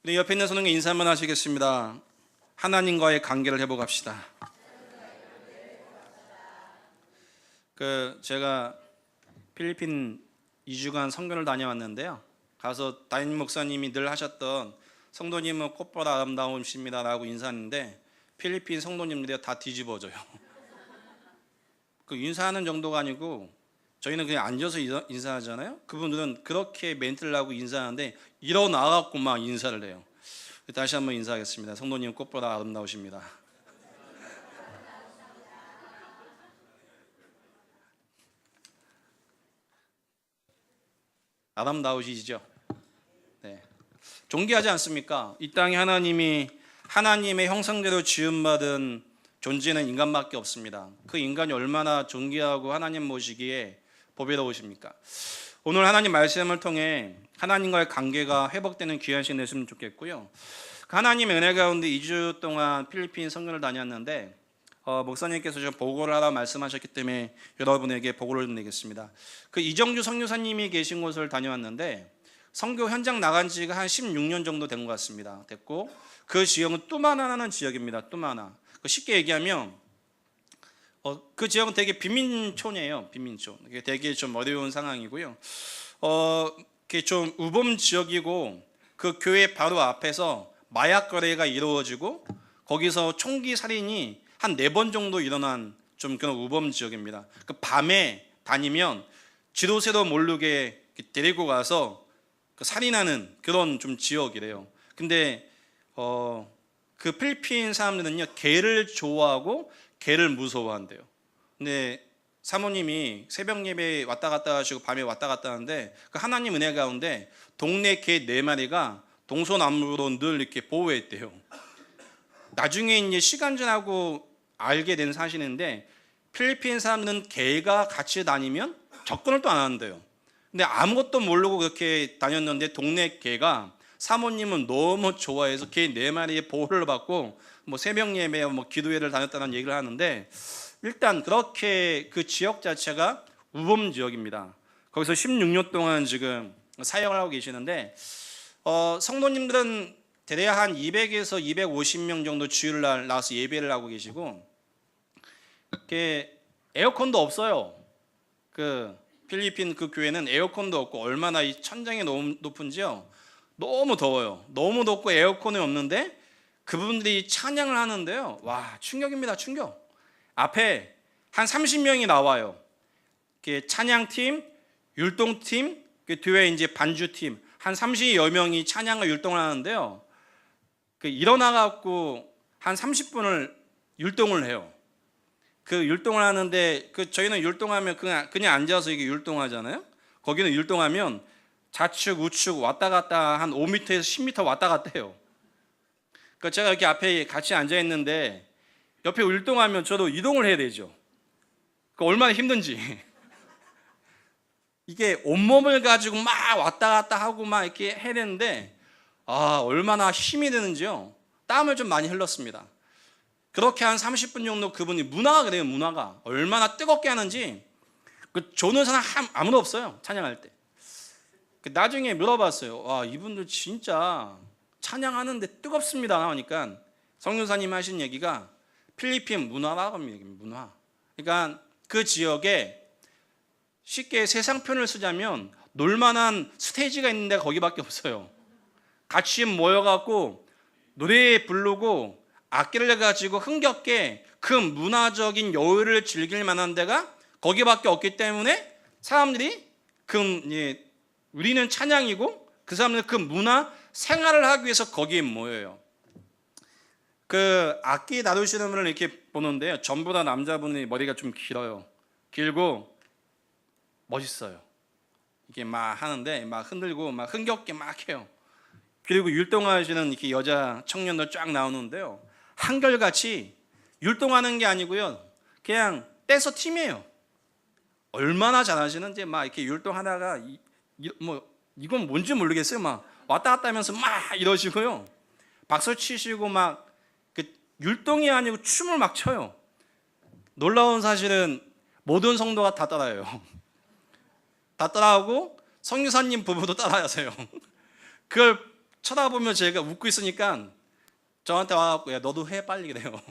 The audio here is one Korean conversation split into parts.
우리 옆에 있는 손님께 인사 한번 하시겠습니다. 하나님과의 관계를 해보고 합시다. 제가 필리핀 2주간 선교를 다녀왔는데요. 가서 담임 목사님이 늘 하셨던 성도님은 꽃보다 아름다우십니다 라고 인사하는데 필리핀 성도님들이 다 뒤집어져요. 인사하는 정도가 아니고 저희는 그냥 앉아서 인사하잖아요. 그분들은 그렇게 멘트를 하고 인사하는데 일어나갖고 막 인사를 해요. 다시 한번 인사하겠습니다. 성도님 꽃보다 아름다우십니다. 아름다우시죠? 네. 존귀하지 않습니까? 이 땅에 하나님의 형상대로 지음받은 존재는 인간밖에 없습니다. 그 인간이 얼마나 존귀하고 하나님 모시기에 보배로우십니까? 오늘 하나님 말씀을 통해 하나님과의 관계가 회복되는 귀한 시간 되셨으면 좋겠고요. 하나님의 은혜 가운데 2주 동안 필리핀 선교를 다녔는데 목사님께서 좀 보고를 하라 말씀하셨기 때문에 여러분에게 보고를 좀 내겠습니다. 이정주 선교사님이 계신 곳을 다녀왔는데 선교 현장 나간 지가 한 16년 정도 된 것 같습니다. 됐고 그 지역은 뚜마나라는 지역입니다. 뚜마나. 쉽게 얘기하면 그 지역은 되게 빈민촌이에요. 빈민촌. 이게 되게 좀 어려운 상황이고요. 이게 좀 우범 지역이고 그 교회 바로 앞에서 마약 거래가 이루어지고 거기서 총기 살인이 한 4번 정도 일어난 좀 그런 우범 지역입니다. 밤에 다니면 지도새도 모르게 데리고 가서 살인하는 그런 좀 지역이래요. 근데 그 필리핀 사람들은요 개를 좋아하고 개를 무서워한대요. 근데 사모님이 새벽 예배 왔다 갔다 하시고 밤에 왔다 갔다 하는데 하나님 은혜 가운데 동네 개 4마리가 동서남북으로 늘 이렇게 보호했대요. 나중에 이제 시간 지나고 알게 된 사실인데 필리핀 사람들은 개가 같이 다니면 접근을 또 안 한대요. 근데 아무것도 모르고 그렇게 다녔는데 동네 개가 사모님은 너무 좋아해서 개 4마리의 보호를 받고 새벽 예배 기도회를 다녔다는 얘기를 하는데 일단 그렇게 그 지역 자체가 우범 지역입니다. 거기서 16년 동안 지금 사역을 하고 계시는데 성도님들은 대략 한 200에서 250명 정도 주일날 나와서 예배를 하고 계시고 에어컨도 없어요. 필리핀 그 교회는 에어컨도 없고 얼마나 이 천장이 너무 높은지요. 너무 더워요. 너무 덥고 에어컨이 없는데 그분들이 찬양을 하는데요. 와, 충격입니다. 충격. 앞에 한 30명이 나와요. 찬양팀, 율동팀, 그 뒤에 이제 반주팀 한 30여 명이 찬양을 율동을 하는데요. 일어나갖고 한 30분을 율동을 해요. 율동을 하는데 저희는 율동하면 그냥 앉아서 이게 율동하잖아요. 거기는 율동하면 좌측 우측 왔다 갔다 한 5m에서 10m 왔다 갔다 해요. 제가 이렇게 앞에 같이 앉아 있는데 옆에 율동하면 저도 이동을 해야 되죠. 얼마나 힘든지. 이게 온몸을 가지고 막 왔다 갔다 하고 막 이렇게 해야 되는데 얼마나 힘이 드는지요. 땀을 좀 많이 흘렸습니다. 그렇게 한 30분 정도 그분이 문화가 그래요. 문화가 얼마나 뜨겁게 하는지 조는 사람 아무도 없어요. 찬양할 때. 나중에 물어봤어요. 와, 이분들 진짜 찬양하는데 뜨겁습니다 하니까 성교사님 하신 얘기가 필리핀 문화라고 합니다. 문화. 그러니까 그 지역에 쉽게 세상 표현을 쓰자면 놀만한 스테이지가 있는데 거기밖에 없어요. 같이 모여갖고 노래 부르고 악기를 가지고 흥겹게 그 문화적인 여유를 즐길 만한 데가 거기밖에 없기 때문에 사람들이 우리는 찬양이고 그 사람들은 그 문화 생활을 하기 위해서 거기에 모여요. 악기 다루시는 분을 이렇게 보는데요. 전부 다 남자분이 머리가 좀 길어요. 길고 멋있어요. 이게 막 하는데 막 흔들고 막 흥겹게 막 해요. 그리고 율동하시는 이렇게 여자 청년들 쫙 나오는데요. 한결같이 율동하는 게 아니고요. 그냥 댄서 팀이에요. 얼마나 잘하시는지 막 이렇게 율동하다가 이건 뭔지 모르겠어요. 막 왔다 갔다 하면서 막 이러시고요. 박수 치시고 막 율동이 아니고 춤을 막 춰요. 놀라운 사실은 모든 성도가 다 따라해요. 다 따라하고 성유사님 부부도 따라하세요. 그걸 쳐다보면 제가 웃고 있으니까 저한테 와갖고 야 너도 해 빨리 그래요.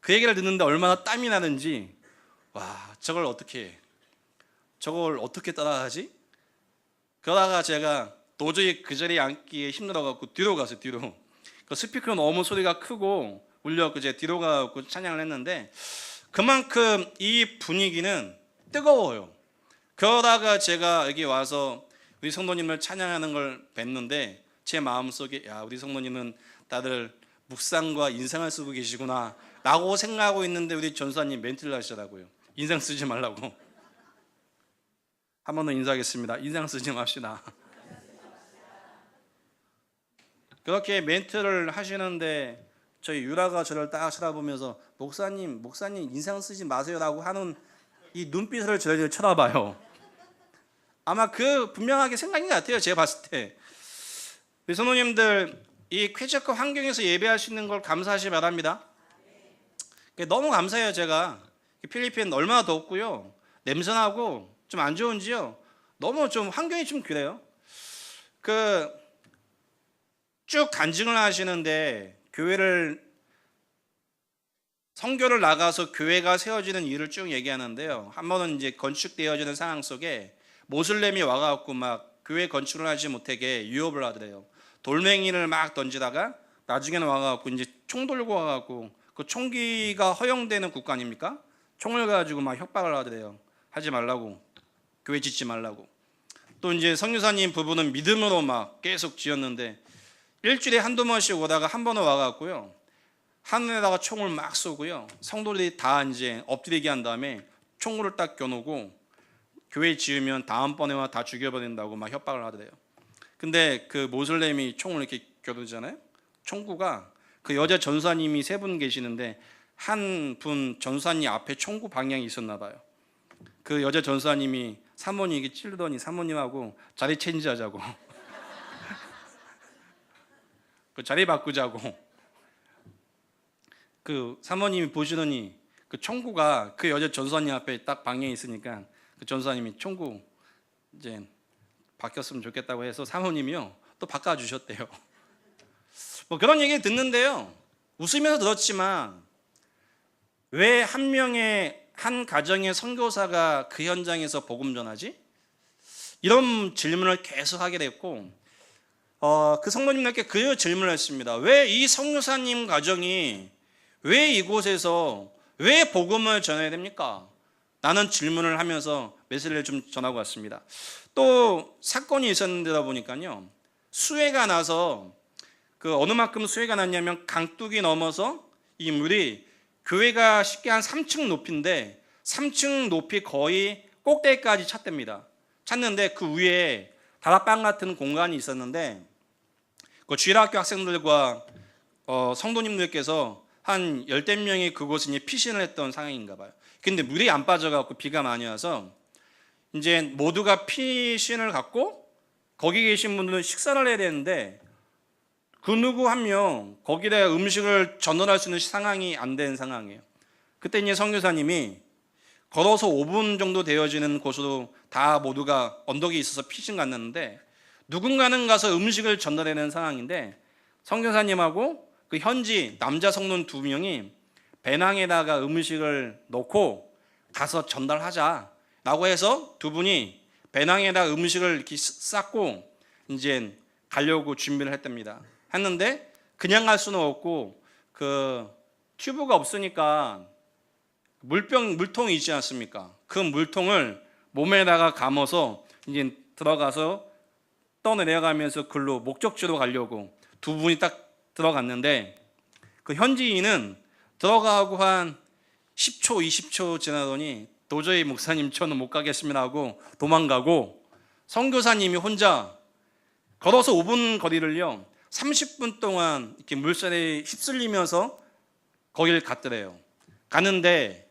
그 얘기를 듣는데 얼마나 땀이 나는지 와 저걸 어떻게 해? 저걸 어떻게 따라하지? 그러다가 제가 도저히 그 자리에 앉기에 힘들어갖고 뒤로 갔어요. 뒤로. 그 스피커 너무 소리가 크고 울려갖고 제가 뒤로 가갖고 찬양을 했는데 그만큼 이 분위기는 뜨거워요. 그러다가 제가 여기 와서 우리 성도님을 찬양하는 걸 뵀는데 제 마음속에 야 우리 성도님은 다들 묵상과 인상을 쓰고 계시구나 라고 생각하고 있는데 우리 전사님 멘트를 하시더라고요. 인상 쓰지 말라고. 한 번 더 인사하겠습니다. 인상 쓰지 맙시다. 그렇게 멘트를 하시는데 저희 유라가 저를 딱 쳐다보면서 목사님 인상 쓰지 마세요라고 하는 이 눈빛을 저를 쳐다봐요. 아마 그 분명하게 생각인 것 같아요. 제가 봤을 때. 우리 성도님들 이 쾌적한 환경에서 예배할 수 있는 걸 감사하시 바랍니다. 너무 감사해요. 제가 필리핀 얼마나 덥고요. 냄새나고 좀 안 좋은지요. 너무 좀 환경이 좀 그래요. 쭉 간증을 하시는데 선교를 나가서 교회가 세워지는 일을 쭉 얘기하는데요. 한 번은 이제 건축되어지는 상황 속에 모슬렘이 와갖고 막 교회 건축을 하지 못하게 유업을 하더래요. 돌멩이를 막 던지다가 나중에는 와갖고 이제 총 들고 와갖고 그 총기가 허용되는 국가 아닙니까? 총을 가지고 막 협박을 하더래요. 하지 말라고, 교회 짓지 말라고. 또 이제 선교사님 부부는 믿음으로 막 계속 지었는데 일주일에 한두 번씩 오다가 한 번은 와갖고요 하늘에다가 총을 막 쏘고요 성도들이 다 이제 엎드리게 한 다음에 총구를 딱 겨누고 교회 지으면 다음번에와 다 죽여버린다고 막 협박을 하더래요. 근데 그 모슬렘이 총을 이렇게 겨누잖아요. 총구가 그 여자 전사님이 세 분 계시는데 한 분 전사님 앞에 총구 방향이 있었나 봐요. 그 여자 전사님이 사모님에게 찌르더니 사모님하고 자리 체인지하자고 그 자리 바꾸자고. 그 사모님이 보시더니 그 총구가 그 여자 전사님 앞에 딱 방향에 있으니까 그 전사님이 총구 이제 바뀌었으면 좋겠다고 해서 사모님이요 또 바꿔주셨대요. 뭐 그런 얘기 듣는데요 웃으면서 들었지만 왜 한 가정의 선교사가 그 현장에서 복음 전하지? 이런 질문을 계속 하게 됐고 그 성도님들께 그 질문을 했습니다. 왜 이 선교사님 가정이 왜 이곳에서 왜 복음을 전해야 됩니까? 라는 질문을 하면서 메시지를 좀 전하고 왔습니다. 또 사건이 있었는데다 보니까요 수해가 나서 그 어느 만큼 수해가 났냐면 강둑이 넘어서 이 물이 교회가 쉽게 한 3층 높이인데 3층 높이 거의 꼭대기까지 찼답니다. 찼는데 그 위에 다락방 같은 공간이 있었는데 그 주일학교 학생들과 성도님들께서 한 10명이 그곳에 이제 피신을 했던 상황인가 봐요. 근데 물이 안 빠져갖고 비가 많이 와서 이제 모두가 피신을 갖고 거기 계신 분들은 식사를 해야 되는데 그 누구 한 명 거기다 음식을 전달할 수 있는 상황이 안 된 상황이에요. 그때 이제 선교사님이 걸어서 5분 정도 되어지는 곳으로 다 모두가 언덕이 있어서 피신 갔는데 누군가는 가서 음식을 전달하는 상황인데 선교사님하고 그 현지 남자 성도는 2명이 배낭에다가 음식을 넣고 가서 전달하자라고 해서 두 분이 배낭에다 음식을 이렇게 쌌고 이제 가려고 준비를 했는데 그냥 갈 수는 없고 그 튜브가 없으니까 물통이 있지 않습니까? 그 물통을 몸에다가 감아서 이제 들어가서 떠내려가면서 글로 목적지로 가려고 두 분이 딱 들어갔는데 그 현지인은 들어가고 한 10초, 20초 지나더니 도저히 목사님 저는 못 가겠습니다 하고 도망가고 선교사님이 혼자 걸어서 5분 거리를요 30분 동안 이렇게 물살에 휩쓸리면서 거기를 갔더래요. 가는데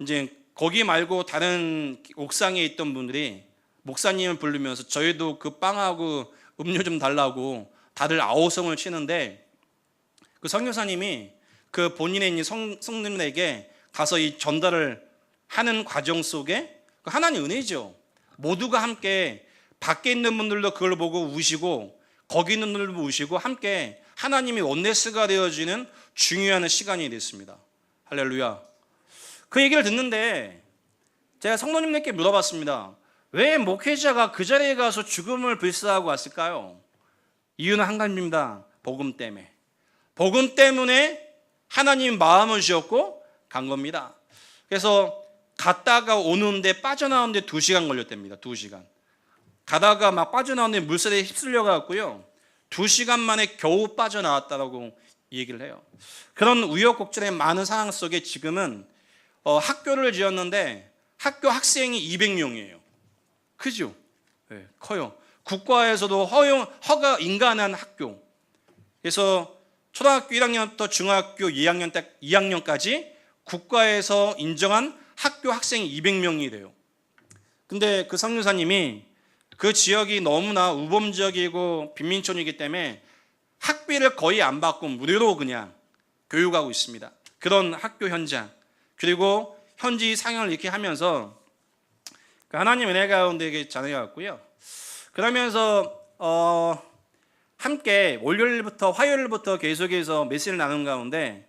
이제 거기 말고 다른 옥상에 있던 분들이 목사님을 부르면서 저희도 그 빵하고 음료 좀 달라고 다들 아우성을 치는데 그 선교사님이 그 본인의 이제 성님에게 가서 이 전달을 하는 과정 속에 하나님 은혜죠. 모두가 함께 밖에 있는 분들도 그걸 보고 우시고 거기 있는 분들도 우시고 함께 하나님이 원네스가 되어지는 중요한 시간이 됐습니다. 할렐루야. 그 얘기를 듣는데 제가 성도님들께 물어봤습니다. 왜 목회자가 그 자리에 가서 죽음을 불사하고 왔을까요? 이유는 한 가지입니다. 복음 때문에. 복음 때문에 하나님 마음을 주셨고 간 겁니다. 그래서 갔다가 오는데 빠져나오는데 2시간 걸렸답니다. 2시간. 가다가 막 빠져나오는데 물살에 휩쓸려 갔고요. 2시간 만에 겨우 빠져나왔다라고 얘기를 해요. 그런 우여곡절의 많은 상황 속에 지금은 학교를 지었는데 학교 학생이 200명이에요. 크죠? 네, 커요. 국가에서도 허가 인가한 학교. 그래서 초등학교 1학년부터 중학교 2학년까지 국가에서 인정한 학교 학생이 200명이 돼요. 근데 그 성교사님이 그 지역이 너무나 우범지역이고 빈민촌이기 때문에 학비를 거의 안 받고 무료로 그냥 교육하고 있습니다. 그런 학교 현장, 그리고 현지 상영을 이렇게 하면서 하나님 은혜 가운데 자녀였고요. 그러면서 함께 월요일부터 화요일부터 계속해서 메시지를 나눈 가운데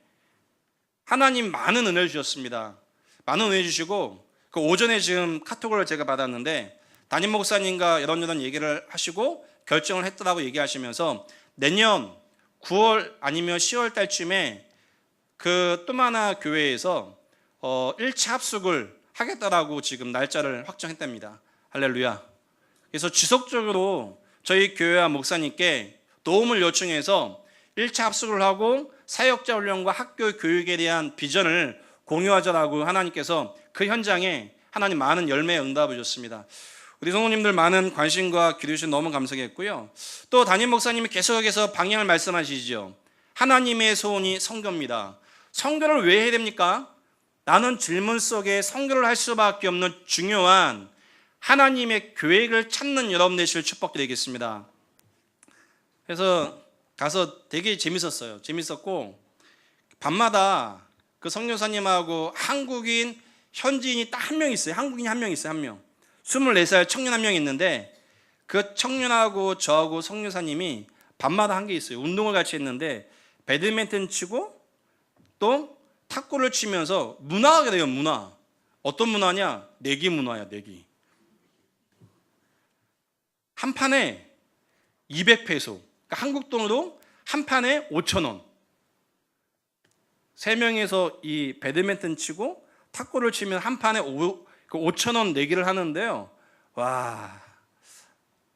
하나님 많은 은혜를 주셨습니다. 많은 은혜 주시고 그 오전에 지금 카톡을 제가 받았는데 담임 목사님과 이런 얘기를 하시고 결정을 했다고 얘기하시면서 내년 9월 아니면 10월 달쯤에 그 또마나 교회에서 1차 합숙을 하겠다라고 지금 날짜를 확정했답니다. 할렐루야. 그래서 지속적으로 저희 교회와 목사님께 도움을 요청해서 1차 합숙을 하고 사역자 훈련과 학교 교육에 대한 비전을 공유하자라고 하나님께서 그 현장에 하나님 많은 열매의 응답을 줬습니다. 우리 성도님들 많은 관심과 기도 주셔서 너무 감사했고요. 또 담임 목사님이 계속해서 방향을 말씀하시죠. 하나님의 소원이 선교입니다. 선교를 왜 해야 됩니까? 나는 질문 속에 선교를 할 수밖에 없는 중요한 하나님의 계획을 찾는 여러분 되시길 축복드리겠습니다. 그래서 가서 되게 재밌었어요. 재밌었고 밤마다 그 선교사님하고 한국인 현지인이 딱 한 명 있어요. 한국인이 한 명 있어요. 한 명. 24살 청년 한 명 있는데 그 청년하고 저하고 선교사님이 밤마다 한 게 있어요. 운동을 같이 했는데 배드민턴 치고 또 탁구를 치면서 문화가 돼요. 문화. 어떤 문화냐? 내기 문화야. 내기. 한 판에 200페소. 그러니까 한국 돈으로 한 판에 5,000원. 3명에서 이 배드민턴 치고 탁구를 치면 한 판에 5,000원 내기를 하는데요. 와,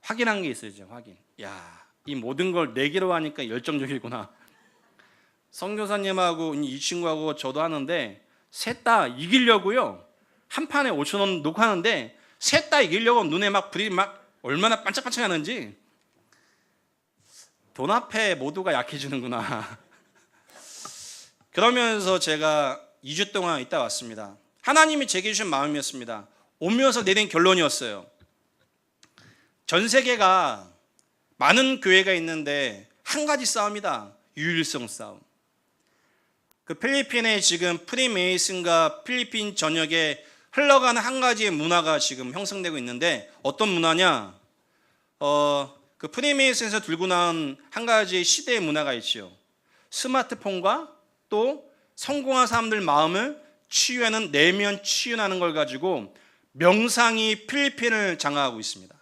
확인한 게 있어요. 확인. 야, 이 모든 걸 내기로 하니까 열정적이구나. 선교사님하고 이 친구하고 저도 하는데 셋 다 이기려고요. 한 판에 5,000원 놓고 하는데 셋 다 이기려고 눈에 막 불이 막 얼마나 반짝반짝하는지. 돈 앞에 모두가 약해지는구나. 그러면서 제가 2주 동안 있다 왔습니다. 하나님이 제게 주신 마음이었습니다. 오면서 내린 결론이었어요. 전 세계가 많은 교회가 있는데 한 가지 싸움이다. 유일성 싸움. 그 필리핀에 지금 프리메이슨과 필리핀 전역에 흘러가는 한 가지의 문화가 지금 형성되고 있는데 어떤 문화냐? 그 프리메이슨에서 들고 나온 한 가지의 시대의 문화가 있죠. 스마트폰과 또 성공한 사람들 마음을 치유하는 내면 치유하는 걸 가지고 명상이 필리핀을 장악하고 있습니다.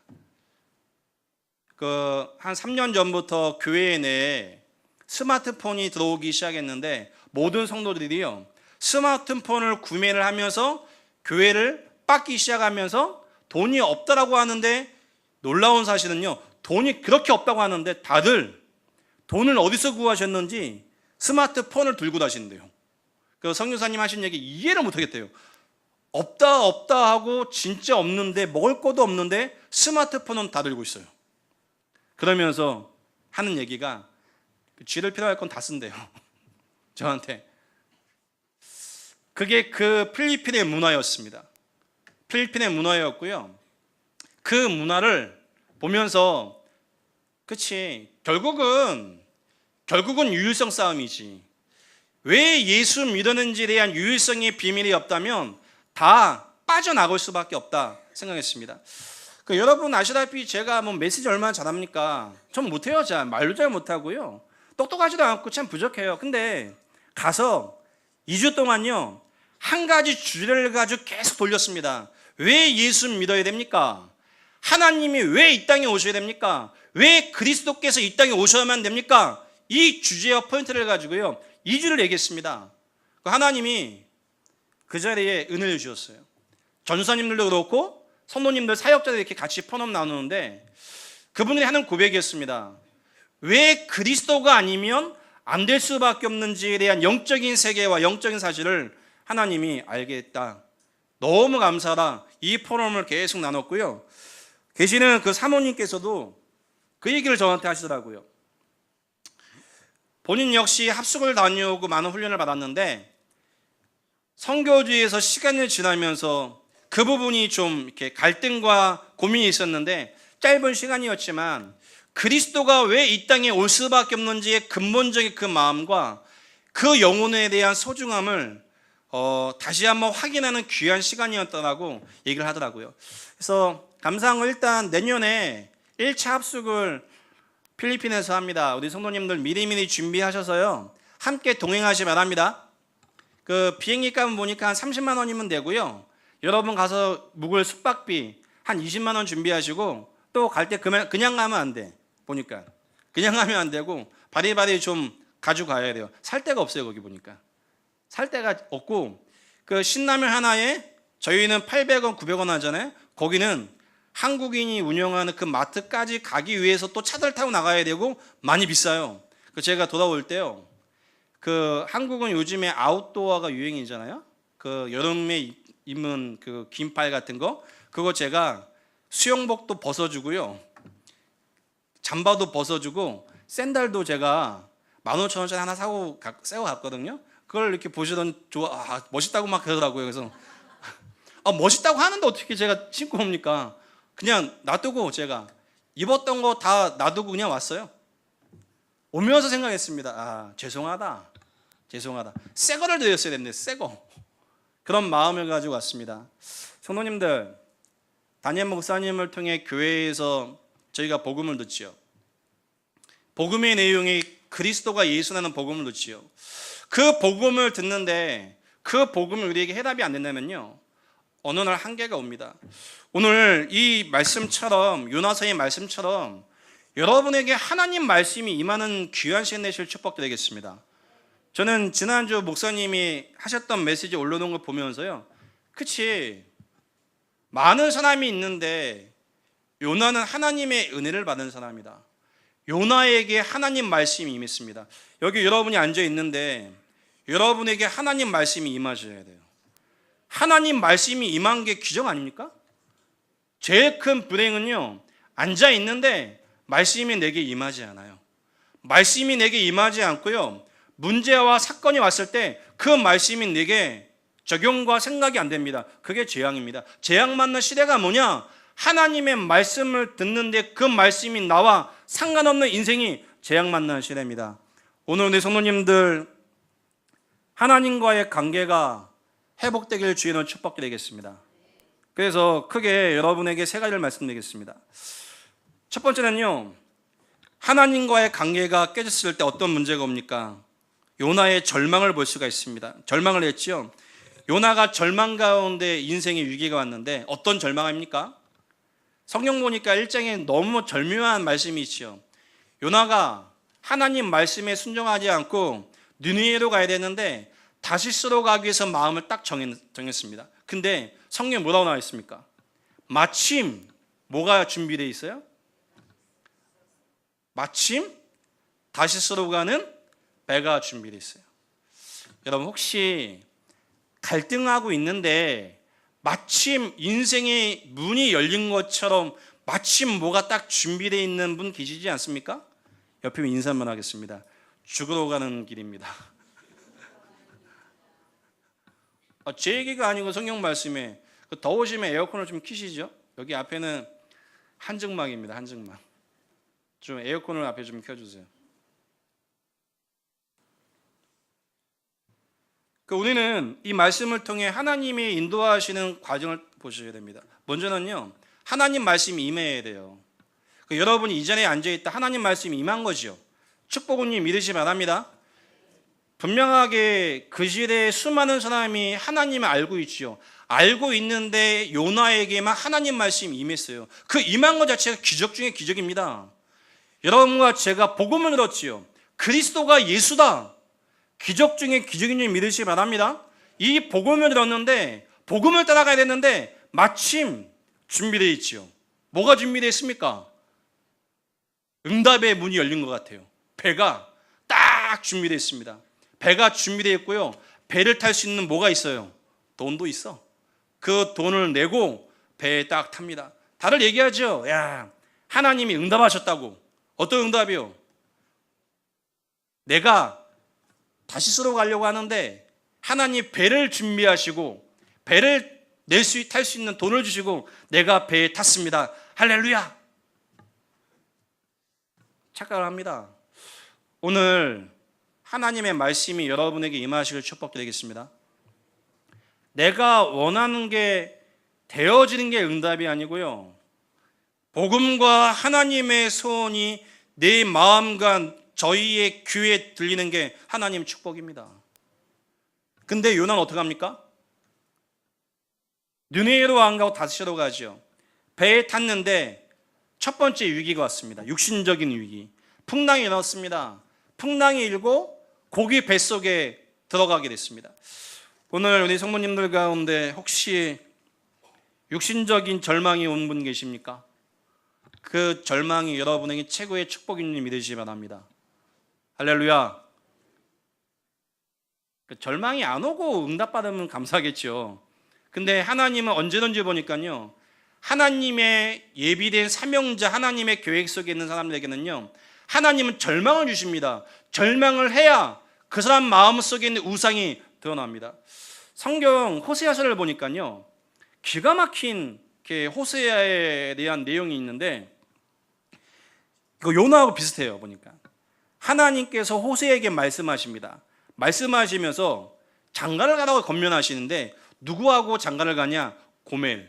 한 3년 전부터 교회 내에 스마트폰이 들어오기 시작했는데 모든 성도들이요 스마트폰을 구매를 하면서 교회를 받기 시작하면서 돈이 없다라고 하는데 놀라운 사실은요 돈이 그렇게 없다고 하는데 다들 돈을 어디서 구하셨는지 스마트폰을 들고 다니신대요. 그 성교사님 하신 얘기 이해를 못하겠대요. 없다 하고 진짜 없는데 먹을 것도 없는데 스마트폰은 다 들고 있어요. 그러면서 하는 얘기가 쥐를 필요할 건 다 쓴대요. 저한테. 그게 그 필리핀의 문화였습니다. 필리핀의 문화였고요. 그 문화를 보면서 그치 결국은 유일성 싸움이지. 왜 예수 믿었는지에 대한 유일성의 비밀이 없다면 다 빠져나갈 수밖에 없다 생각했습니다. 여러분 아시다시피 제가 뭐 메시지 얼마나 잘합니까? 전 못해요. 잘 말도 잘 못하고요. 똑똑하지도 않고 참 부족해요. 근데 가서 2주 동안요 한 가지 주제를 가지고 계속 돌렸습니다. 왜 예수 믿어야 됩니까? 하나님이 왜 이 땅에 오셔야 됩니까? 왜 그리스도께서 이 땅에 오셔야만 됩니까? 이 주제와 포인트를 가지고요 2주를 얘기했습니다. 하나님이 그 자리에 은혜를 주셨어요. 전사님들도 그렇고 성도님들 사역자들 이렇게 같이 포럼 나누는데 그분들이 하는 고백이었습니다. 왜 그리스도가 아니면 안 될 수밖에 없는지에 대한 영적인 세계와 영적인 사실을 하나님이 알게 했다. 너무 감사하다. 이 포럼을 계속 나눴고요. 계시는 그 사모님께서도 그 얘기를 저한테 하시더라고요. 본인 역시 합숙을 다녀오고 많은 훈련을 받았는데 선교지에서 시간을 지나면서 그 부분이 좀 이렇게 갈등과 고민이 있었는데 짧은 시간이었지만 그리스도가 왜 이 땅에 올 수밖에 없는지의 근본적인 그 마음과 그 영혼에 대한 소중함을 다시 한번 확인하는 귀한 시간이었다고 얘기를 하더라고요. 그래서 감사한 거 일단 내년에 1차 합숙을 필리핀에서 합니다. 우리 성도님들 미리미리 준비하셔서요 함께 동행하시기 바랍니다. 그 비행기 값은 보니까 한 30만 원이면 되고요. 여러분 가서 묵을 숙박비 한 20만 원 준비하시고 또 갈 때 그냥 가면 안 돼. 보니까 그냥 가면 안 되고 바리바리 좀 가져가야 돼요. 살 데가 없어요. 거기 보니까 살 데가 없고 그 신라면 하나에 저희는 800원 900원 하잖아요. 거기는 한국인이 운영하는 그 마트까지 가기 위해서 또 차들 타고 나가야 되고 많이 비싸요. 제가 돌아올 때요 그 한국은 요즘에 아웃도어가 유행이잖아요. 그 여름에 입는 그 긴팔 같은 거 그거 제가 수영복도 벗어주고요 잠바도 벗어주고 샌들도 제가 15,000원짜리 하나 사고 갔거든요. 그걸 이렇게 보시던 멋있다고 막 그러더라고요. 그래서 멋있다고 하는데 어떻게 제가 신고 옵니까? 그냥 놔두고 제가 입었던 거 다 놔두고 그냥 왔어요. 오면서 생각했습니다. 죄송하다. 새 거를 드렸어야 됐네. 새 거. 그런 마음을 가지고 왔습니다. 성도님들, 다니엘 목사님을 통해 교회에서 저희가 복음을 듣지요. 복음의 내용이 그리스도가 예수라는 복음을 듣지요. 그 복음을 듣는데 그 복음이 우리에게 해답이 안 된다면요 어느 날 한계가 옵니다. 오늘 이 말씀처럼 요나서의 말씀처럼 여러분에게 하나님 말씀이 임하는 귀한 시간 되실 축복드리겠습니다. 저는 지난주 목사님이 하셨던 메시지 올려놓은 걸 보면서요 그치 많은 사람이 있는데 요나는 하나님의 은혜를 받은 사람이다. 요나에게 하나님 말씀이 임했습니다. 여기 여러분이 앉아 있는데 여러분에게 하나님 말씀이 임하셔야 돼요. 하나님 말씀이 임한 게 기적 아닙니까? 제일 큰 불행은요 앉아 있는데 말씀이 내게 임하지 않아요. 말씀이 내게 임하지 않고요 문제와 사건이 왔을 때 그 말씀이 내게 적용과 생각이 안 됩니다. 그게 재앙입니다. 재앙 맞는 시대가 뭐냐? 하나님의 말씀을 듣는데 그 말씀이 나와 상관없는 인생이 재앙 맞는 시대입니다. 오늘 우리 성도님들 하나님과의 관계가 회복되길 주의는 축복드리겠습니다. 그래서 크게 여러분에게 세 가지를 말씀드리겠습니다. 첫 번째는요 하나님과의 관계가 깨졌을 때 어떤 문제가 옵니까? 요나의 절망을 볼 수가 있습니다. 절망을 했지요. 요나가 절망 가운데 인생의 위기가 왔는데 어떤 절망입니까? 성경 보니까 1장에 너무 절묘한 말씀이 있죠. 요나가 하나님 말씀에 순종하지 않고 느느웨로 가야 되는데 다시스로 가기 위해서 마음을 딱 정했습니다. 근데 성경에 뭐라고 나와 있습니까? 마침 뭐가 준비되어 있어요? 마침 다시스로 가는 배가 준비되어 있어요. 여러분 혹시 갈등하고 있는데 마침 인생의 문이 열린 것처럼 마침 뭐가 딱 준비되어 있는 분 계시지 않습니까? 옆에 인사만 하겠습니다. 죽으러 가는 길입니다. 제 얘기가 아니고 성경 말씀에 더우시면 에어컨을 좀 켜시죠. 여기 앞에는 한증막입니다. 한증막. 좀 에어컨을 앞에 좀 켜주세요. 우리는 이 말씀을 통해 하나님이 인도하시는 과정을 보셔야 됩니다. 먼저는요 하나님 말씀이 임해야 돼요. 여러분이 이전에 앉아있다 하나님 말씀이 임한 거죠. 축복은님 믿으시 바랍니다. 분명하게 그 시대에 수많은 사람이 하나님을 알고 있지요. 알고 있는데 요나에게만 하나님 말씀이 임했어요. 그 임한 것 자체가 기적 중에 기적입니다. 여러분과 제가 복음을 들었지요. 그리스도가 예수다. 기적 중에 기적인 줄 믿으시기 바랍니다. 이 복음을 들었는데 복음을 따라가야 되는데 마침 준비되어 있지요. 뭐가 준비되어 있습니까? 응답의 문이 열린 것 같아요. 배가 딱 준비되어 있습니다. 배가 준비되어 있고요. 배를 탈 수 있는 뭐가 있어요? 돈도 있어. 그 돈을 내고 배에 딱 탑니다. 다들 얘기하죠. 야, 하나님이 응답하셨다고. 어떤 응답이요? 내가 다시스로 가려고 하는데 하나님 배를 준비하시고 배를 탈 수 있는 돈을 주시고 내가 배에 탔습니다. 할렐루야. 착각을 합니다. 오늘 하나님의 말씀이 여러분에게 임하시길 축복드리겠습니다. 내가 원하는 게 되어지는 게 응답이 아니고요. 복음과 하나님의 소원이 내 마음과 저희의 귀에 들리는 게 하나님 축복입니다. 근데 요나는 어떻게 합니까? 느네웨로 안 가고 다시로 가죠. 배에 탔는데 첫 번째 위기가 왔습니다. 육신적인 위기. 풍랑이 일어났습니다. 풍랑이 일고 고기 뱃속에 들어가게 됐습니다. 오늘 우리 성모님들 가운데 혹시 육신적인 절망이 온 분 계십니까? 그 절망이 여러분에게 최고의 축복인 줄 믿으시기 바랍니다. 할렐루야. 절망이 안 오고 응답받으면 감사하겠죠. 근데 하나님은 언제든지 보니까요, 하나님의 예비된 사명자, 하나님의 계획 속에 있는 사람들에게는요, 하나님은 절망을 주십니다. 절망을 해야 그 사람 마음속에 있는 우상이 드러납니다. 성경 호세아서를 보니까요, 기가 막힌 호세아에 대한 내용이 있는데 이거 요나하고 비슷해요. 보니까 하나님께서 호세에게 말씀하십니다. 말씀하시면서 장가를 가라고 권면하시는데 누구하고 장가를 가냐? 고멜.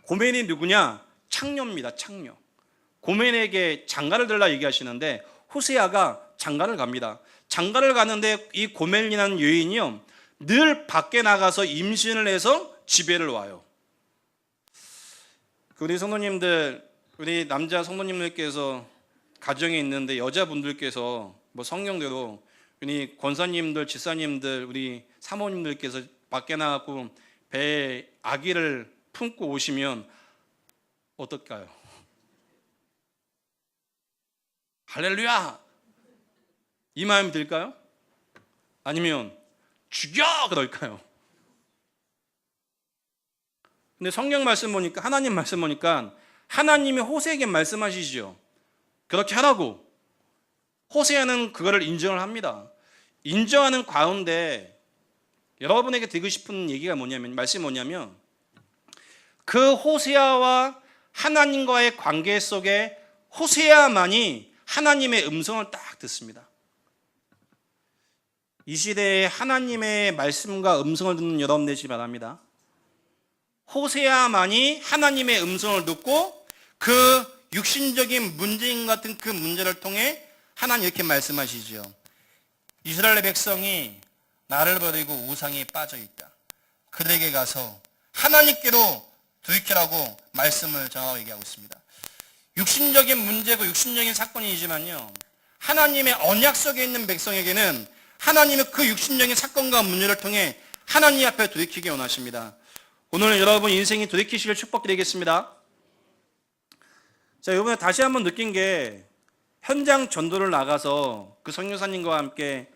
고멜이 누구냐? 창녀입니다. 창녀. 고멜에게 장가를 들라 얘기하시는데 호세아가 장가를 갑니다. 장가를 가는데 이 고멜이라는 여인이요, 늘 밖에 나가서 임신을 해서 집에를 와요. 우리 성도님들, 우리 남자 성도님들께서 가정에 있는데 여자분들께서 뭐 성령대로 우리 권사님들, 지사님들, 우리 사모님들께서 밖에 나가고 배에 아기를 품고 오시면 어떨까요? 할렐루야! 이 마음이 들까요? 아니면 죽여! 그럴까요? 근데 성경 말씀 보니까, 하나님 말씀 보니까 하나님이 호세에게 말씀하시죠. 그렇게 하라고. 호세아는 그거를 인정을 합니다. 인정하는 가운데 여러분에게 드리고 싶은 얘기가 뭐냐면, 말씀이 뭐냐면, 그 호세아와 하나님과의 관계 속에 호세아만이 하나님의 음성을 딱 듣습니다. 이 시대에 하나님의 말씀과 음성을 듣는 여러분 되시기 바랍니다. 호세아만이 하나님의 음성을 듣고 그 육신적인 문제인 같은 그 문제를 통해 하나님 이렇게 말씀하시죠. 이스라엘 백성이 나를 버리고 우상에 빠져 있다. 그들에게 가서 하나님께로 돌이키라고 말씀을 전하고 얘기하고 있습니다. 육신적인 문제고 육신적인 사건이지만요, 하나님의 언약 속에 있는 백성에게는 하나님의 그 육신적인 사건과 문제를 통해 하나님 앞에 돌이키기 원하십니다. 오늘 여러분 인생이 돌이키시길 축복드리겠습니다. 자, 이번에 다시 한번 느낀 게, 현장 전도를 나가서 그 선교사님과 함께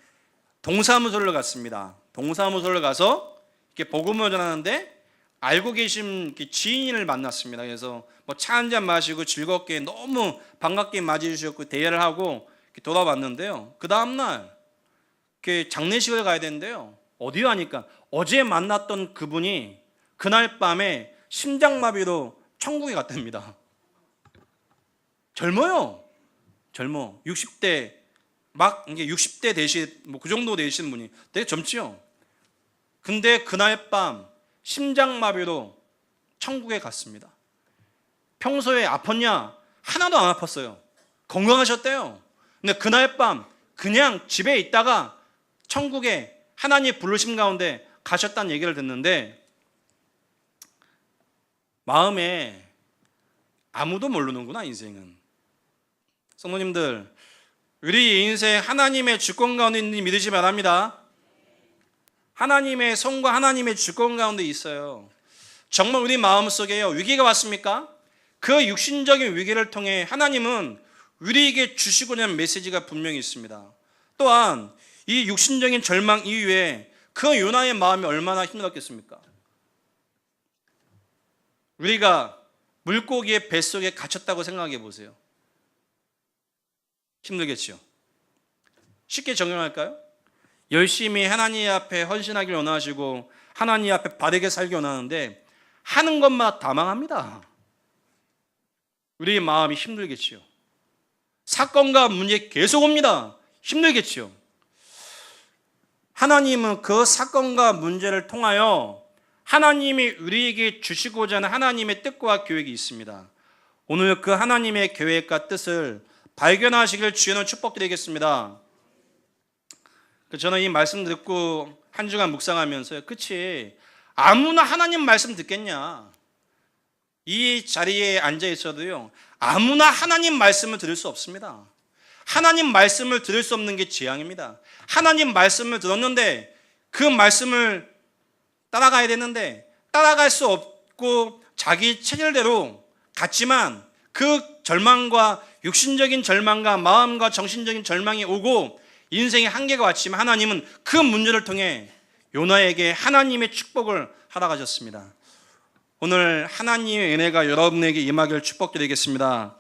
동사무소를 갔습니다. 동사무소를 가서 이렇게 복음을 전하는데 알고 계신 지인을 만났습니다. 그래서 뭐 차 한잔 마시고 즐겁게 너무 반갑게 맞이해주셨고 대화를 하고 돌아왔는데요. 그 다음날 장례식을 가야 되는데요. 어디 가니까 어제 만났던 그분이 그날 밤에 심장마비로 천국에 갔답니다. 젊어요. 젊어. 60대 막 이게 60대 되신 뭐 그 정도 되시는 분이 되게 젊지요. 근데 그날 밤 심장마비로 천국에 갔습니다. 평소에 아팠냐? 하나도 안 아팠어요. 건강하셨대요. 근데 그날 밤 그냥 집에 있다가 천국에 하나님의 부르심 가운데 가셨다는 얘기를 듣는데 마음에 아무도 모르는구나, 인생은. 성도님들, 우리 인생 하나님의 주권 가운데 있는지 믿으시 바랍니다. 하나님의 손과 하나님의 주권 가운데 있어요. 정말 우리 마음속에요, 위기가 왔습니까? 그 육신적인 위기를 통해 하나님은 우리에게 주시고자 하는 메시지가 분명히 있습니다. 또한 이 육신적인 절망 이후에 그 요나의 마음이 얼마나 힘들었겠습니까? 우리가 물고기의 뱃속에 갇혔다고 생각해 보세요. 힘들겠죠. 쉽게 정리할까요? 열심히 하나님 앞에 헌신하길 원하시고 하나님 앞에 바르게 살기 원하는데 하는 것마다 다 망합니다. 우리의 마음이 힘들겠지요. 사건과 문제 계속 옵니다. 힘들겠지요. 하나님은 그 사건과 문제를 통하여 하나님이 우리에게 주시고자 하는 하나님의 뜻과 계획이 있습니다. 오늘 그 하나님의 계획과 뜻을 발견하시길 주님을 축복드리겠습니다. 저는 이 말씀 듣고 한 주간 묵상하면서요, 그치, 아무나 하나님 말씀 듣겠냐? 이 자리에 앉아 있어도요, 아무나 하나님 말씀을 들을 수 없습니다. 하나님 말씀을 들을 수 없는 게 재앙입니다. 하나님 말씀을 들었는데 그 말씀을 따라가야 되는데 따라갈 수 없고 자기 체질대로 갔지만 그 절망과 육신적인 절망과 마음과 정신적인 절망이 오고 인생의 한계가 왔지만 하나님은 그 문제를 통해 요나에게 하나님의 축복을 하러 가셨습니다. 오늘 하나님의 은혜가 여러분에게 임하기를 축복드리겠습니다.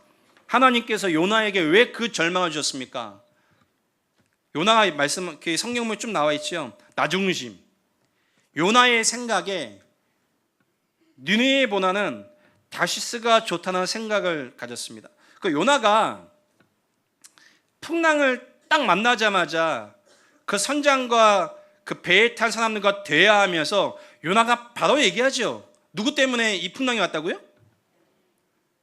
하나님께서 요나에게 왜 그 절망을 주셨습니까? 요나의 말씀, 성경문에 좀 나와 있죠. 나중심. 요나의 생각에 니느웨보다는 다시스가 좋다는 생각을 가졌습니다. 그 요나가 풍랑을 딱 만나자마자 그 선장과 그 배에 탄 사람들과 대화하면서 요나가 바로 얘기하죠. 누구 때문에 이 풍랑이 왔다고요?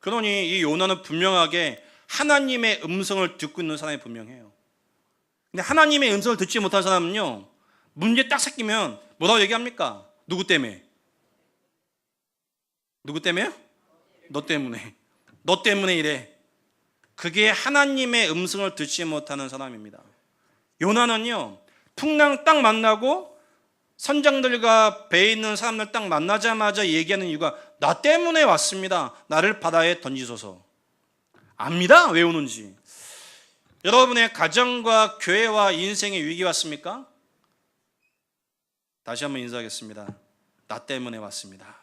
그러니 이 요나는 분명하게 하나님의 음성을 듣고 있는 사람이 분명해요. 근데 하나님의 음성을 듣지 못한 사람은요, 문제 딱 생기면 뭐라고 얘기합니까? 누구 때문에? 누구 때문에요? 너 때문에. 너 때문에 이래. 그게 하나님의 음성을 듣지 못하는 사람입니다. 요나는요, 풍랑 딱 만나고 선장들과 배에 있는 사람들 딱 만나자마자 얘기하는 이유가 나 때문에 왔습니다. 나를 바다에 던지소서. 압니다. 왜 오는지. 여러분의 가정과 교회와 인생의 위기 왔습니까? 다시 한번 인사하겠습니다. 나 때문에 왔습니다.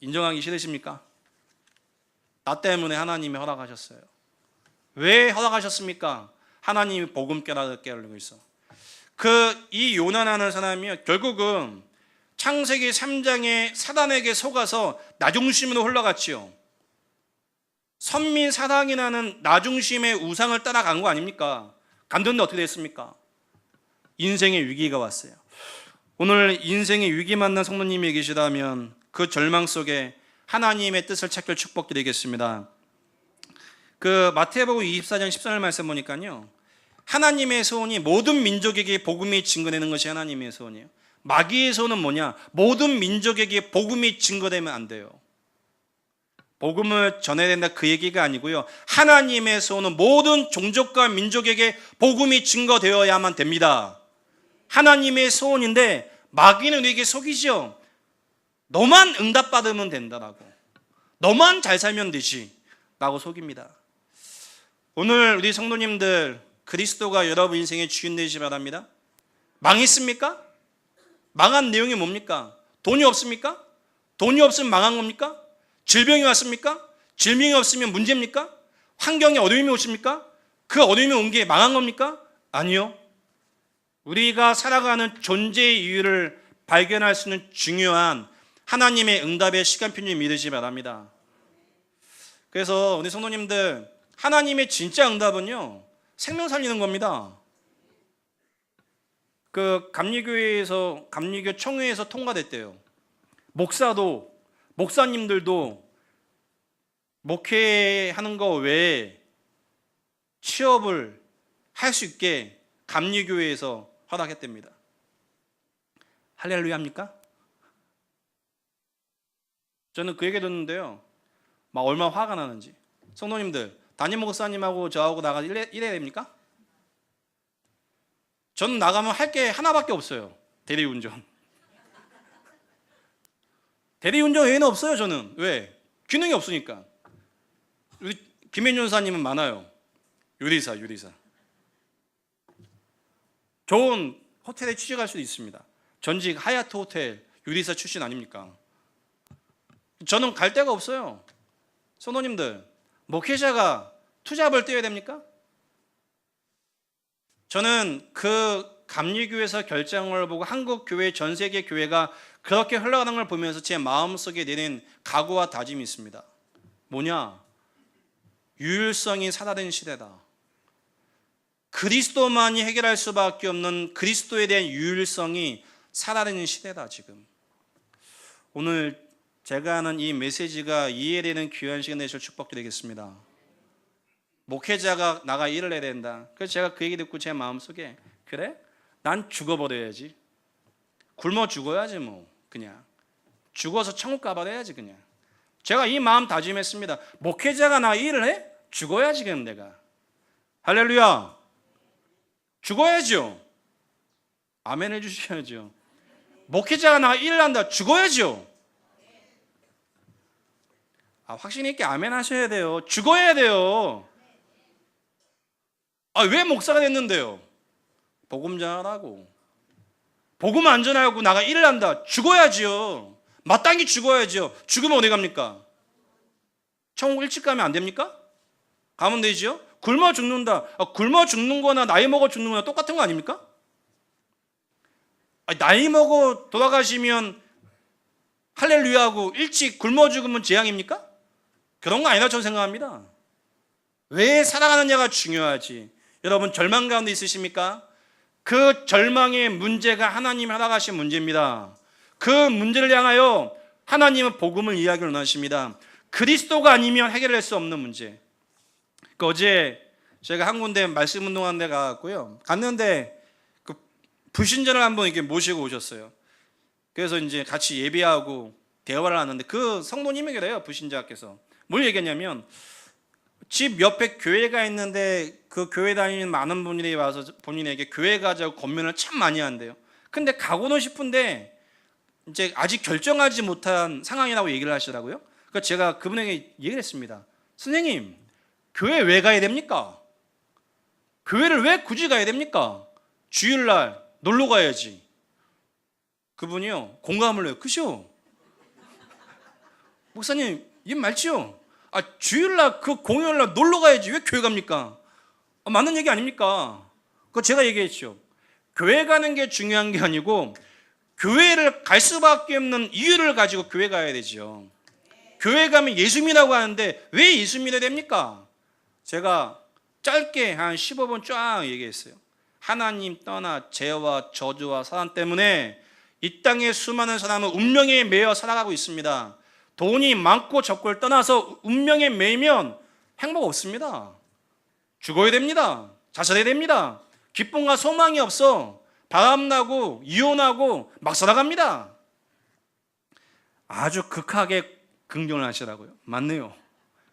인정하기 싫으십니까? 나 때문에 하나님이 허락하셨어요. 왜 허락하셨습니까? 하나님이 복음 깨닫게 하려고 있어. 이 요나라는 사람이요, 결국은 창세기 3장에 사단에게 속아서 나중심으로 흘러갔지요. 선민 사랑이라는 나중심의 우상을 따라간 거 아닙니까? 간뒀는데 어떻게 됐습니까? 인생의 위기가 왔어요. 오늘 인생의 위기 만난 성도님이 계시다면 그 절망 속에 하나님의 뜻을 찾길 축복드리겠습니다. 마태복음 24장 14절 말씀 보니까요, 하나님의 소원이 모든 민족에게 복음이 증거되는 것이 하나님의 소원이에요. 마귀의 소원은 뭐냐? 모든 민족에게 복음이 증거되면 안 돼요. 복음을 전해야 된다 그 얘기가 아니고요, 하나님의 소원은 모든 종족과 민족에게 복음이 증거되어야만 됩니다. 하나님의 소원인데 마귀는 우리에게 속이죠. 너만 응답받으면 된다라고, 너만 잘 살면 되지 라고 속입니다. 오늘 우리 성도님들, 그리스도가 여러분 인생의 주인 되시기 바랍니다. 망했습니까? 망한 내용이 뭡니까? 돈이 없습니까? 돈이 없으면 망한 겁니까? 질병이 왔습니까? 질병이 없으면 문제입니까? 환경에 어려움이 오십니까? 그 어려움이 온 게 망한 겁니까? 아니요. 우리가 살아가는 존재의 이유를 발견할 수 있는 중요한 하나님의 응답의 시간표를 믿으시기 바랍니다. 그래서 우리 성도님들, 하나님의 진짜 응답은요, 생명 살리는 겁니다. 감리교회에서, 감리교 총회에서 통과됐대요. 목사도 목사님들도 목회하는 거 외에 취업을 할 수 있게 감리교회에서 허락했답니다. 할렐루야 합니까? 저는 그 얘기 듣는데요, 막 얼마나 화가 나는지. 성도님들, 담임 목사님하고 저하고 나가서 일해야 됩니까? 저는 나가면 할 게 하나밖에 없어요. 대리운전. 대리운전 외에는 없어요. 저는. 왜? 기능이 없으니까. 우리 김현준 전사님은 많아요. 요리사. 좋은 호텔에 취직할 수도 있습니다. 전직 하얏트 호텔 요리사 출신 아닙니까? 저는 갈 데가 없어요. 성도님들, 목회자가 투잡을 떼야 됩니까? 저는 그 감리교회에서 결정을 보고 한국 교회, 전 세계 교회가 그렇게 흘러가는 걸 보면서 제 마음속에 내린 각오와 다짐이 있습니다. 뭐냐? 유일성이 사라진 시대다. 그리스도만이 해결할 수밖에 없는 그리스도에 대한 유일성이 사라진 시대다 지금. 오늘 제가 하는 이 메시지가 이해되는 귀한 시간 되실 축복드리겠습니다. 목회자가 나가 일을 해야 된다. 그래서 제가 그 얘기 듣고 제 마음속에, 그래? 난 죽어버려야지. 굶어 죽어야지 뭐. 그냥 죽어서 천국 가버려야지 그냥. 제가 이 마음 다짐했습니다. 목회자가 나가 일을 해? 죽어야지 그럼 내가. 할렐루야. 죽어야죠. 아멘 해주셔야죠. 목회자가 나가 일을 한다. 죽어야죠. 확신 있게 아멘 하셔야 돼요. 죽어야 돼요. 왜 목사가 됐는데요? 복음 전하라고. 복음 안 전하고 나가 일을 한다. 죽어야지요. 마땅히 죽어야죠. 죽으면 어디 갑니까? 천국 일찍 가면 안 됩니까? 가면 되지요. 굶어 죽는다. 굶어 죽는 거나 나이 먹어 죽는 거나 똑같은 거 아닙니까? 나이 먹어 돌아가시면 할렐루야하고 일찍 굶어 죽으면 재앙입니까? 그런 거 아니라 저는 생각합니다. 왜 살아가느냐가 중요하지. 여러분 절망 가운데 있으십니까? 그 절망의 문제가 하나님이 허락하신 문제입니다. 그 문제를 향하여 하나님은 복음을 이야기를 원하십니다. 그리스도가 아니면 해결할 수 없는 문제. 어제 제가 한 군데 말씀 운동하는 데 가고요. 갔는데 그 불신자를 한번 이렇게 모시고 오셨어요. 그래서 이제 같이 예배하고 대화를 하는데 그 성도님이 그래요. 불신자께서 뭘 얘기했냐면, 집 옆에 교회가 있는데 그 교회 다니는 많은 분들이 와서 본인에게 교회 가자고 권면을 참 많이 한대요. 근데 가고는 싶은데 이제 아직 결정하지 못한 상황이라고 얘기를 하시더라고요. 그러니까 제가 그분에게 얘기를 했습니다. 선생님, 교회 왜 가야 됩니까? 교회를 왜 굳이 가야 됩니까? 주일날 놀러 가야지. 그분이요, 공감을 해요. 그죠? 목사님, 이 맞지요? 주일날 그 공휴일날 놀러 가야지 왜 교회 갑니까? 맞는 얘기 아닙니까? 그거 제가 얘기했죠. 교회 가는 게 중요한 게 아니고 교회를 갈 수밖에 없는 이유를 가지고 교회 가야 되죠. 교회 가면 예수 믿으라고 하는데 왜 예수 믿어야 됩니까? 제가 짧게 한 15분 쫙 얘기했어요. 하나님 떠나 죄와 저주와 사단 때문에 이 땅의 수많은 사람은 운명에 매여 살아가고 있습니다. 돈이 많고 적고를 떠나서 운명에 매이면 행복 없습니다. 죽어야 됩니다. 자살해야 됩니다. 기쁨과 소망이 없어 바람나고 이혼하고 막 살아갑니다. 아주 극하게 긍정을 하시라고요. 맞네요.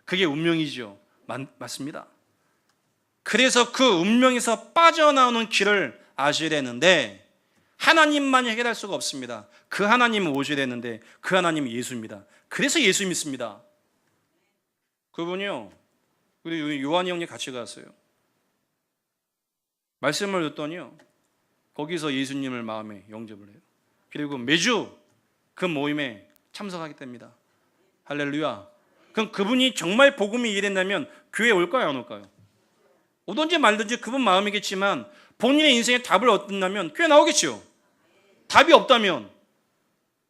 그게 운명이죠. 맞습니다. 그래서 그 운명에서 빠져나오는 길을 아셔야 되는데 하나님만 해결할 수가 없습니다. 그 하나님은 오셔야 되는데 그 하나님은 예수입니다. 그래서 예수 믿습니다. 그분이요, 우리 요한이 형님 같이 갔어요. 말씀을 듣더니요, 거기서 예수님을 마음에 영접을 해요. 그리고 매주 그 모임에 참석하게 됩니다. 할렐루야. 그럼 그분이 정말 복음이 이해된다면 교회에 올까요, 안 올까요? 오든지 말든지 그분 마음이겠지만 본인의 인생에 답을 얻는다면 교회 나오겠죠. 답이 없다면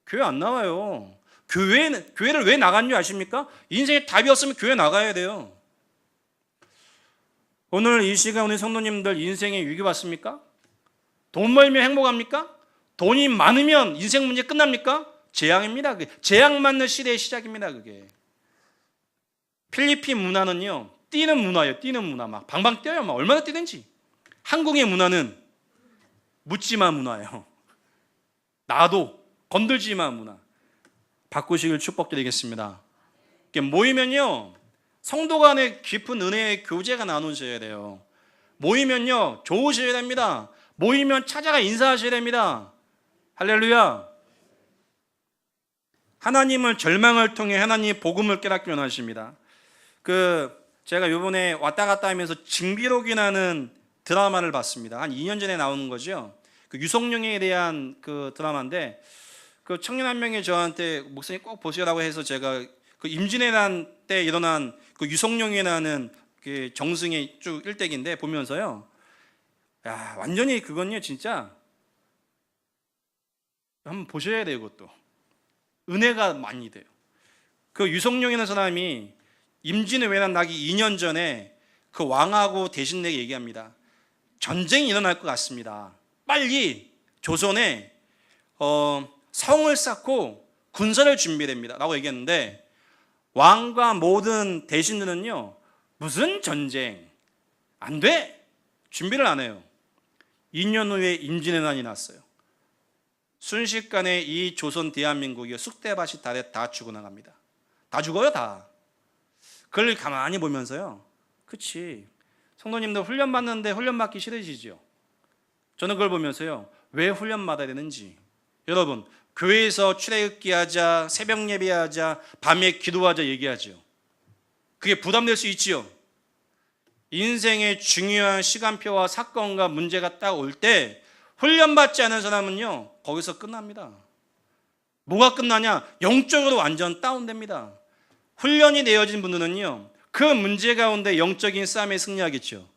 교회 안 나와요. 교회를 왜 나갔는지 아십니까? 인생에 답이 없으면 교회 나가야 돼요. 오늘 이 시간 우리 성도님들 인생에 위기 왔습니까? 돈 벌면 행복합니까? 돈이 많으면 인생 문제 끝납니까? 재앙입니다. 재앙 맞는 시대의 시작입니다. 그게. 필리핀 문화는요, 뛰는 문화예요. 뛰는 문화. 막 방방 뛰어요. 막 얼마나 뛰든지. 한국의 문화는 묻지마 문화예요. 나도 건들지마 문화. 바꾸시길 축복드리겠습니다. 모이면요, 성도 간의 깊은 은혜의 교제가 나누셔야 돼요. 모이면요, 좋으셔야 됩니다. 모이면 찾아가 인사하셔야 됩니다. 할렐루야. 하나님을 절망을 통해 하나님의 복음을 깨닫게 원하십니다. 제가 이번에 왔다 갔다 하면서 징비록이라는 드라마를 봤습니다. 한 2년 전에 나오는 거죠. 유성룡에 대한 드라마인데, 청년 한 명이 저한테 목사님 꼭 보시라고 해서 제가 임진왜란 때 일어난 유성룡이라는 정승의 쭉 일대기인데 보면서요, 야, 완전히 그건요, 진짜 한번 보셔야 돼요. 그것도 은혜가 많이 돼요. 유성룡이라는 사람이 임진왜란 나기 2년 전에 왕하고 대신에게 얘기합니다. 전쟁이 일어날 것 같습니다. 빨리 조선에 성을 쌓고 군사를 준비됩니다 라고 얘기했는데, 왕과 모든 대신들은요, 무슨 전쟁, 안 돼, 준비를 안 해요. 2년 후에 임진왜란이 났어요. 순식간에 이 조선 대한민국이 쑥대밭이 다 죽어나갑니다. 다 죽어요, 다. 그걸 가만히 보면서요, 그치, 성도님들 훈련 받는데 훈련 받기 싫으시죠? 저는 그걸 보면서요, 왜 훈련 받아야 되는지. 여러분, 교회에서 출애굽기 하자, 새벽 예배하자, 밤에 기도하자 얘기하죠. 그게 부담될 수 있지요. 인생의 중요한 시간표와 사건과 문제가 딱 올 때 훈련받지 않은 사람은요, 거기서 끝납니다. 뭐가 끝나냐? 영적으로 완전 다운됩니다. 훈련이 되어진 분들은요, 그 문제 가운데 영적인 싸움에 승리하겠죠.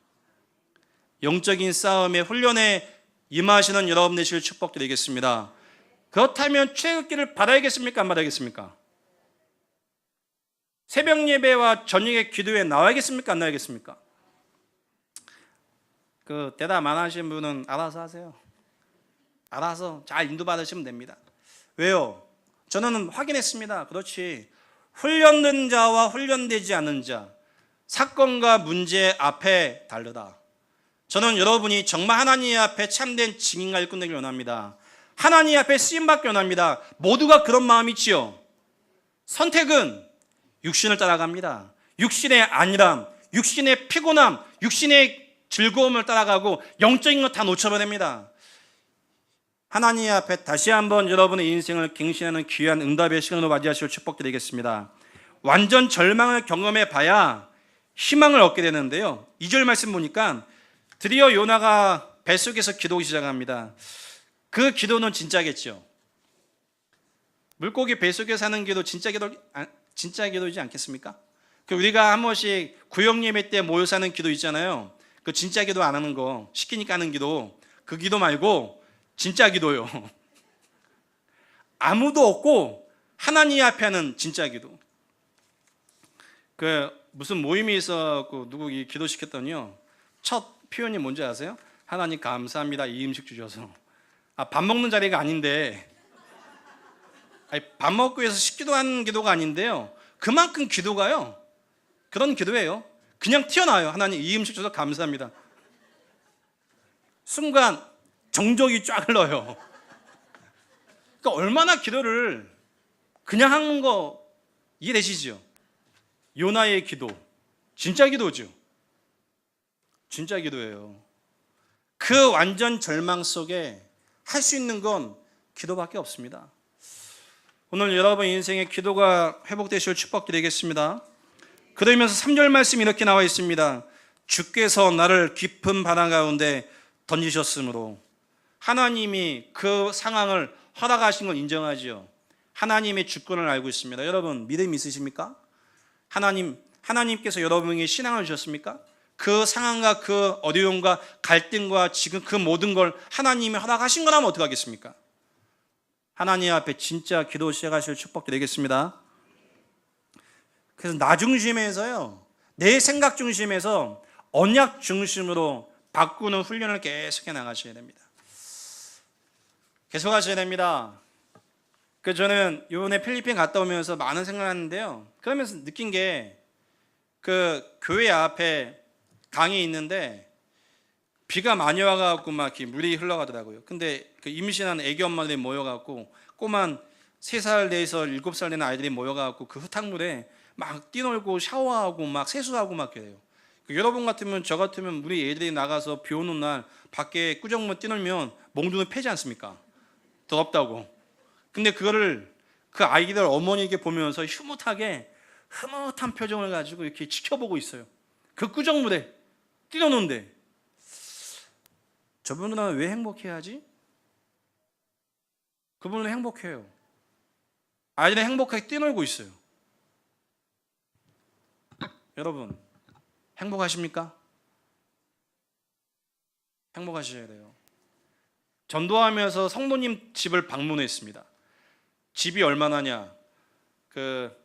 영적인 싸움에 훈련에 임하시는 여러분 되시길 축복드리겠습니다. 그렇다면 출애굽기를 받아야겠습니까? 안 받아야겠습니까? 새벽 예배와 저녁에 기도에 나와야겠습니까? 안 나와야겠습니까? 대답 안 하시는 분은 알아서 하세요. 알아서 잘 인도받으시면 됩니다. 왜요? 저는 확인했습니다. 그렇지, 훈련된 자와 훈련되지 않은 자, 사건과 문제 앞에 다르다. 저는 여러분이 정말 하나님 앞에 참된 증인과 일꾼되길 원합니다. 하나님 앞에 쓰임받기 원합니다. 모두가 그런 마음이 있지요. 선택은 육신을 따라갑니다. 육신의 안일함, 육신의 피곤함, 육신의 즐거움을 따라가고 영적인 거 다 놓쳐버립니다. 하나님 앞에 다시 한번 여러분의 인생을 갱신하는 귀한 응답의 시간으로 맞이하시길 축복드리겠습니다. 완전 절망을 경험해 봐야 희망을 얻게 되는데요, 2절 말씀 보니까 드디어 요나가 뱃속에서 기도하기 시작합니다. 그 기도는 진짜겠죠. 물고기 뱃속에 사는 기도 진짜 기도이지 않겠습니까? 우리가 한 번씩 구역 예배 때 모여 사는 기도 있잖아요. 그 진짜 기도 안 하는 거, 시키니까 하는 기도, 그 기도 말고 진짜 기도요. 아무도 없고 하나님 앞에 하는 진짜 기도. 무슨 모임이 있어갖고 누구 기도시켰더니요, 첫 표현이 뭔지 아세요? 하나님 감사합니다, 이 음식 주셔서. 밥 먹는 자리가 아닌데, 밥 먹고 해서 식기도 하는 기도가 아닌데요, 그만큼 기도가요, 그런 기도예요. 그냥 튀어나와요. 하나님 이 음식 주셔서 감사합니다. 순간 정적이 쫙 흘러요. 그러니까 얼마나 기도를 그냥 하는 거 이해되시죠? 요나의 기도, 진짜 기도죠. 진짜 기도예요. 그 완전 절망 속에 할 수 있는 건 기도밖에 없습니다. 오늘 여러분 인생의 기도가 회복되실 축복드리겠습니다. 그러면서 3절 말씀이 이렇게 나와 있습니다. 주께서 나를 깊은 바다 가운데 던지셨으므로. 하나님이 그 상황을 허락하신 걸 인정하지요. 하나님의 주권을 알고 있습니다. 여러분 믿음 있으십니까? 하나님께서 여러분에게 신앙을 주셨습니까? 그 상황과 그 어려움과 갈등과 지금 그 모든 걸 하나님이 허락하신 거라면 어떻게 하겠습니까? 하나님 앞에 진짜 기도 시작하실 축복 드리겠습니다. 그래서 나 중심에서요, 내 생각 중심에서 언약 중심으로 바꾸는 훈련을 계속해 나가셔야 됩니다. 계속 하셔야 됩니다. 저는 이번에 필리핀 갔다 오면서 많은 생각을 했는데요. 그러면서 느낀 게 교회 앞에 강이 있는데 비가 많이 와가지고 막 이렇게 물이 흘러가더라고요. 근데 임신한 애기 엄마들이 모여가지고 꼬만 3살, 4살, 7살 되는 아이들이 모여가지고 그 흙탕물에 막 뛰놀고 샤워하고 막 세수하고 막 그래요. 여러분 같으면 저 같으면 우리 애들이 나가서 비 오는 날 밖에 꾸정물 뛰놀면 몽둥이 패지 않습니까? 더럽다고. 근데 그거를 그 아이들 어머니에게 보면서 흐뭇한 표정을 가지고 이렇게 지켜보고 있어요. 그 꾸정물에 뛰어노는데 저분들은 왜 행복해야지? 그분은 행복해요. 아이들은 행복하게 뛰놀고 있어요. 여러분 행복하십니까? 행복하셔야 돼요. 전도하면서 성도님 집을 방문했습니다. 집이 얼마나냐?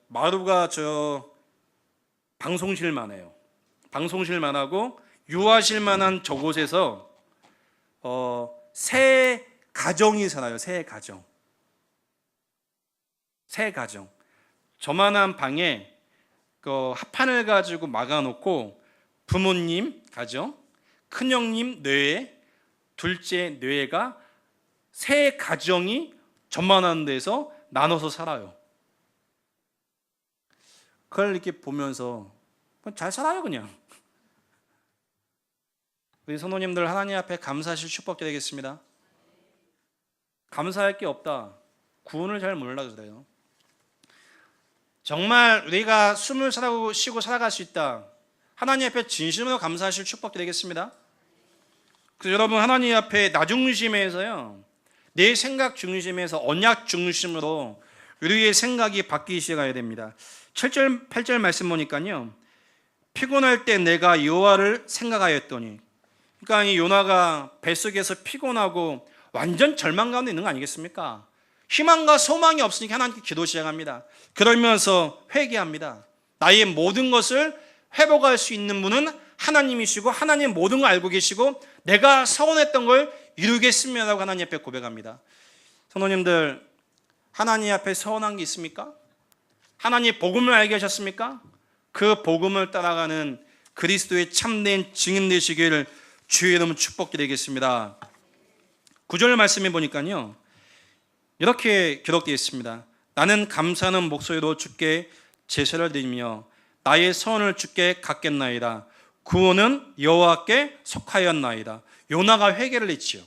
마루가 저 방송실만 해요. 방송실만 하고 유아실만한 저곳에서 세 가정이 살아요. 세 가정. 저만한 방에 합판을 가지고 막아놓고 부모님 가정, 큰형님 뇌에, 둘째 뇌가 세 가정이 저만한 데서 나눠서 살아요. 그걸 이렇게 보면서 잘 살아요 그냥. 우리 성도님들 하나님 앞에 감사하실 축복이 되겠습니다. 감사할 게 없다. 구원을 잘 몰라서 그래요. 정말 우리가 숨을 쉬고 살아갈 수 있다. 하나님 앞에 진심으로 감사하실 축복이 되겠습니다. 그래서 여러분 하나님 앞에 나 중심에서요, 내 생각 중심에서 언약 중심으로 우리의 생각이 바뀌기 시작해야 됩니다. 7절 8절 말씀 보니까요, 피곤할 때 내가 여호와를 생각하였더니, 그러니까 이 요나가 뱃속에서 피곤하고 완전 절망 가운데 있는 거 아니겠습니까? 희망과 소망이 없으니까 하나님께 기도 시작합니다. 그러면서 회개합니다. 나의 모든 것을 회복할 수 있는 분은 하나님이시고 하나님 모든 걸 알고 계시고 내가 서원했던 걸 이루겠습니다라고 하나님 앞에 고백합니다. 성도님들, 하나님 앞에 서원한 게 있습니까? 하나님 복음을 알게 하셨습니까? 그 복음을 따라가는 그리스도의 참된 증인 되시기를 주의 이름으로 축복드리겠습니다. 9절 말씀해 보니까요, 이렇게 기록되어 있습니다. 나는 감사하는 목소리로 주께 제사를 드리며 나의 서원을 주께 갚겠나이다. 구원은 여호와께 속하였나이다. 요나가 회개를 했지요.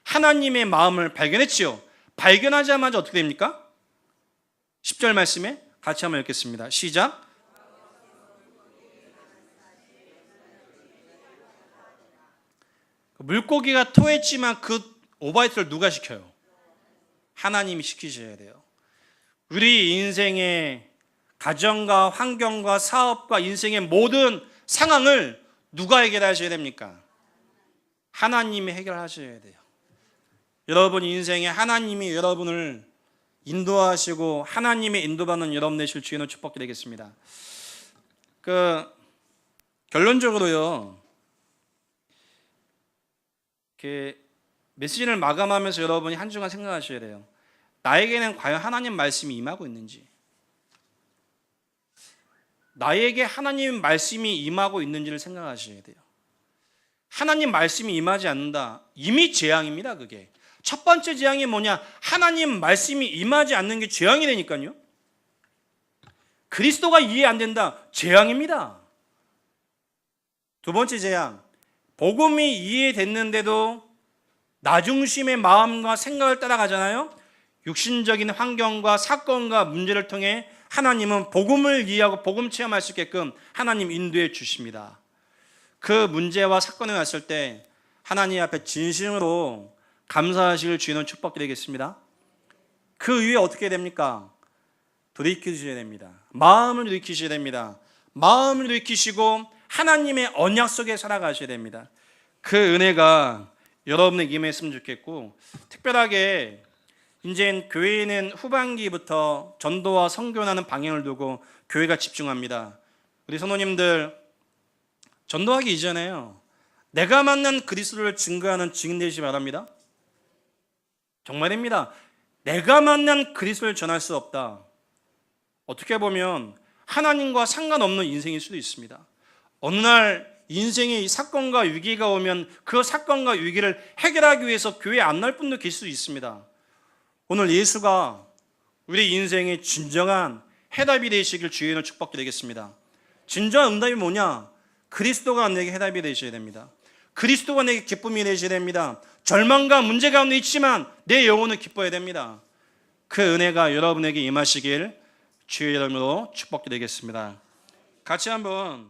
하나님의 마음을 발견했지요. 발견하자마자 어떻게 됩니까? 10절 말씀에 같이 한번 읽겠습니다. 시작. 물고기가 토했지만 그 오바이트를 누가 시켜요? 하나님이 시키셔야 돼요. 우리 인생의 가정과 환경과 사업과 인생의 모든 상황을 누가 해결하셔야 됩니까? 하나님이 해결하셔야 돼요. 여러분 인생에 하나님이 여러분을 인도하시고 하나님의 인도받는 여러분 되실 주의 이름으로 축복드리겠습니다. 결론적으로요, 메시지를 마감하면서 여러분이 한 주간 생각하셔야 돼요. 나에게는 과연 하나님 말씀이 임하고 있는지, 나에게 하나님 말씀이 임하고 있는지를 생각하셔야 돼요. 하나님 말씀이 임하지 않는다, 이미 재앙입니다. 그게 첫 번째 재앙이 뭐냐? 하나님 말씀이 임하지 않는 게 재앙이 되니까요. 그리스도가 이해 안 된다, 재앙입니다. 두 번째 재앙, 복음이 이해됐는데도 나 중심의 마음과 생각을 따라가잖아요. 육신적인 환경과 사건과 문제를 통해 하나님은 복음을 이해하고 복음 체험할 수 있게끔 하나님 인도해 주십니다. 그 문제와 사건이 왔을 때 하나님 앞에 진심으로 감사하실 주의는 축복드리겠습니다. 그 위에 어떻게 됩니까? 돌이키셔야 됩니다. 마음을 돌이키셔야 됩니다. 마음을 돌이키시고 하나님의 언약 속에 살아가셔야 됩니다. 그 은혜가 여러분에게 임했으면 좋겠고, 특별하게 이제 교회는 후반기부터 전도와 선교하는 방향을 두고 교회가 집중합니다. 우리 성도님들, 전도하기 이전에요, 내가 만난 그리스도를 증거하는 증인 되시기 바랍니다. 정말입니다. 내가 만난 그리스도를 전할 수 없다. 어떻게 보면 하나님과 상관없는 인생일 수도 있습니다. 어느 날 인생의 사건과 위기가 오면 그 사건과 위기를 해결하기 위해서 교회에 안 나올 분도 계실 수 있습니다. 오늘 예수가 우리 인생의 진정한 해답이 되시길 주의 이름으로 축복드리겠습니다. 진정한 응답이 뭐냐? 그리스도가 내게 해답이 되셔야 됩니다. 그리스도가 내게 기쁨이 되셔야 됩니다. 절망과 문제 가운데 있지만 내 영혼은 기뻐야 됩니다. 그 은혜가 여러분에게 임하시길 주의 이름으로 축복드리겠습니다. 같이 한번